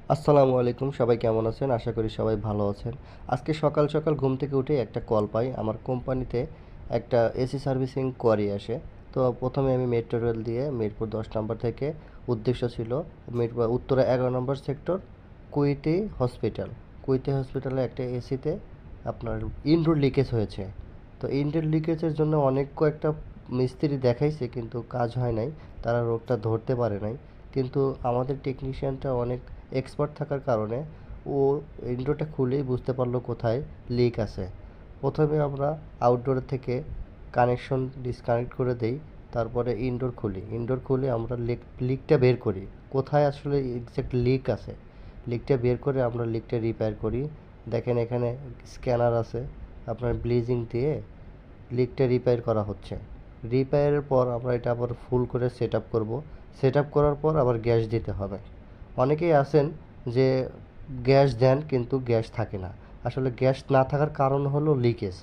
আসসালামু আলাইকুম, সবাই কেমন আছেন? আশা করি সবাই ভালো আছেন। আজকে সকাল সকাল ঘুম থেকে উঠে একটা কল পাই, আমার কোম্পানিতে একটা এসি সার্ভিসিং কোয়ারি আসে। তো প্রথমে আমি মেট্রো রেল দিয়ে মিরপুর 10 নম্বর থেকে, উদ্দেশ্য ছিল মিরপুর উত্তরা 11 নম্বর সেক্টর, কুইটি হসপিটাল। কুইটি হসপিটালে একটা এসিতে আপনার ইনডোর লিকেজ হয়েছে। তো ইনডোর লিকেজের জন্য অনেক কয়েকটা মিস্ত্রি দেখাইছে, কিন্তু কাজ হয় নাই। তারা রোগটা ধরতে পারে নাই। কিন্তু আমাদের টেকনিশিয়ানটা অনেক এক্সপার্ট থাকার কারণে ও ইনডোরটা খুলেই বুঝতে পারলো কোথায় লিক আছে। প্রথমে আমরা আউটডোর থেকে কানেকশন ডিসকানেক্ট করে দেই, তারপরে ইনডোর খুলে আমরা লিকটা বের করি, কোথায় আসলে এক্সাক্ট লিক আছে। লিকটা বের করে আমরা লিকটা রিপেয়ার করি। দেখেন এখানে স্ক্যানার আছে, আপনার ব্লিজিং দিয়ে লিকটা রিপেয়ার করা হচ্ছে। রিপেয়ারের পর আমরা এটা আবার ফুল করে সেট আপ করবো। সেট আপ করার পর আবার গ্যাস দিতে হবে। অনেকেই আছেন যে গ্যাস দেন কিন্তু গ্যাস থাকে না। আসলে গ্যাস না থাকার কারণ হলো লিকেজ।